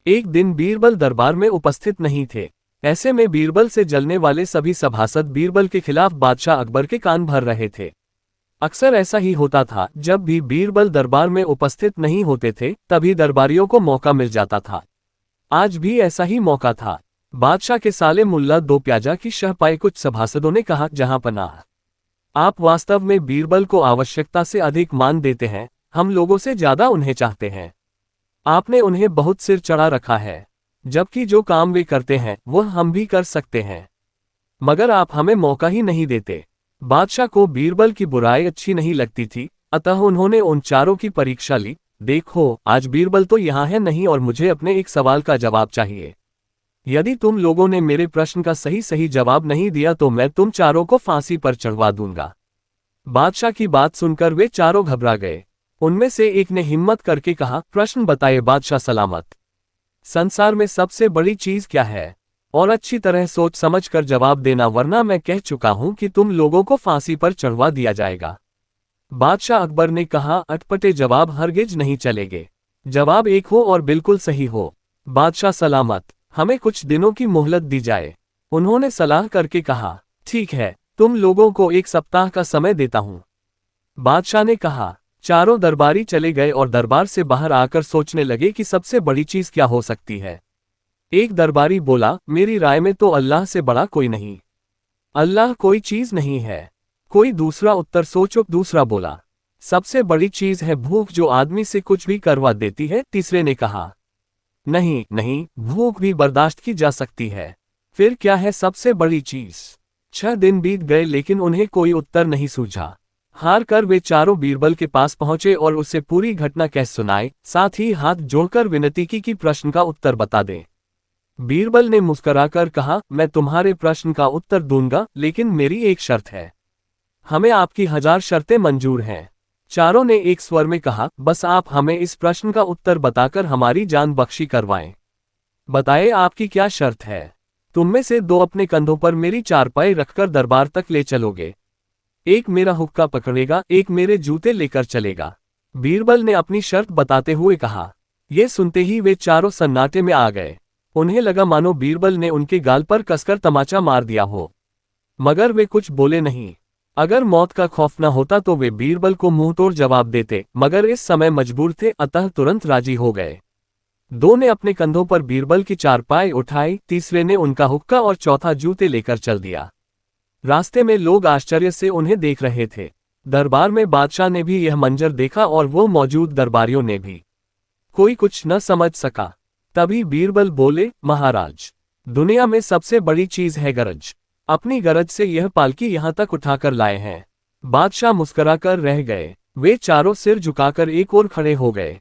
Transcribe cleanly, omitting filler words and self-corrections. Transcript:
एक दिन बीरबल दरबार में उपस्थित नहीं थे। ऐसे में बीरबल से जलने वाले सभी सभासद बीरबल के खिलाफ बादशाह अकबर के कान भर रहे थे। अक्सर ऐसा ही होता था, जब भी बीरबल दरबार में उपस्थित नहीं होते थे तभी दरबारियों को मौका मिल जाता था। आज भी ऐसा ही मौका था। बादशाह के साले मुल्ला दो प्याजा की शह पाए कुछ सभासदों ने कहा, जहां पनाह, आप वास्तव में बीरबल को आवश्यकता से अधिक मान देते हैं, हम लोगों से ज्यादा उन्हें चाहते हैं। आपने उन्हें बहुत सिर चढ़ा रखा है, जबकि जो काम वे करते हैं वह हम भी कर सकते हैं, मगर आप हमें मौका ही नहीं देते। बादशाह को बीरबल की बुराई अच्छी नहीं लगती थी, अतः उन्होंने उन चारों की परीक्षा ली। देखो, आज बीरबल तो यहाँ है नहीं और मुझे अपने एक सवाल का जवाब चाहिए। यदि तुम लोगों ने मेरे प्रश्न का सही सही जवाब नहीं दिया तो मैं तुम चारों को फांसी पर चढ़वा दूंगा। बादशाह की बात सुनकर वे चारों घबरा गए। उनमें से एक ने हिम्मत करके कहा, प्रश्न बताइए बादशाह सलामत। संसार में सबसे बड़ी चीज क्या है? और अच्छी तरह सोच समझ कर जवाब देना, वरना मैं कह चुका हूं कि तुम लोगों को फांसी पर चढ़वा दिया जाएगा। बादशाह अकबर ने कहा, अटपटे जवाब हरगिज नहीं चलेंगे। जवाब एक हो और बिल्कुल सही हो। बादशाह सलामत, हमें कुछ दिनों की मोहलत दी जाए। उन्होंने सलाह करके कहा, ठीक है, तुम लोगों को एक सप्ताह का समय देता हूं। बादशाह ने कहा। चारों दरबारी चले गए और दरबार से बाहर आकर सोचने लगे कि सबसे बड़ी चीज क्या हो सकती है। एक दरबारी बोला, मेरी राय में तो अल्लाह से बड़ा कोई नहीं। अल्लाह कोई चीज नहीं है। कोई दूसरा उत्तर सोचो। दूसरा बोला, सबसे बड़ी चीज है भूख, जो आदमी से कुछ भी करवा देती है। तीसरे ने कहा, नहीं नहीं, भूख भी बर्दाश्त की जा सकती है। फिर क्या है सबसे बड़ी चीज? 6 दिन बीत गए लेकिन उन्हें कोई उत्तर नहीं सूझा। हार कर वे चारों बीरबल के पास पहुंचे और उसे पूरी घटना कह सुनाई, साथ ही हाथ जोड़कर विनती की कि प्रश्न का उत्तर बता दें। बीरबल ने मुस्कुराकर कहा, मैं तुम्हारे प्रश्न का उत्तर दूंगा, लेकिन मेरी एक शर्त है। हमें आपकी 1000 शर्तें मंजूर हैं। चारों ने एक स्वर में कहा, बस आप हमें इस प्रश्न का उत्तर बताकर हमारी जान बख्शी करवाएं। बताएं आपकी क्या शर्त है। तुम में से 2 अपने कंधों पर मेरी चारपाई रखकर दरबार तक ले चलोगे। एक मेरा हुक्का पकड़ेगा, एक मेरे जूते लेकर चलेगा। बीरबल ने अपनी शर्त बताते हुए कहा। यह सुनते ही वे चारों सन्नाटे में आ गए। उन्हें लगा मानो बीरबल ने उनके गाल पर कसकर तमाचा मार दिया हो, मगर वे कुछ बोले नहीं। अगर मौत का खौफ न होता तो वे बीरबल को मुंहतोड़ जवाब देते, मगर इस समय मजबूर थे, अतः तुरंत राजी हो गए। 2 ने अपने कंधों पर बीरबल की चारपाई उठाई, तीसरे ने उनका हुक्का और चौथा जूते लेकर चल दिया। रास्ते में लोग आश्चर्य से उन्हें देख रहे थे। दरबार में बादशाह ने भी यह मंजर देखा और वो मौजूद दरबारियों ने भी। कोई कुछ न समझ सका। तभी बीरबल बोले, महाराज, दुनिया में सबसे बड़ी चीज है गरज। अपनी गरज से यह पालकी यहां तक उठाकर लाए हैं। बादशाह मुस्कुराकर रह गए। वे चारों सिर झुकाकर एक ओर खड़े हो गए।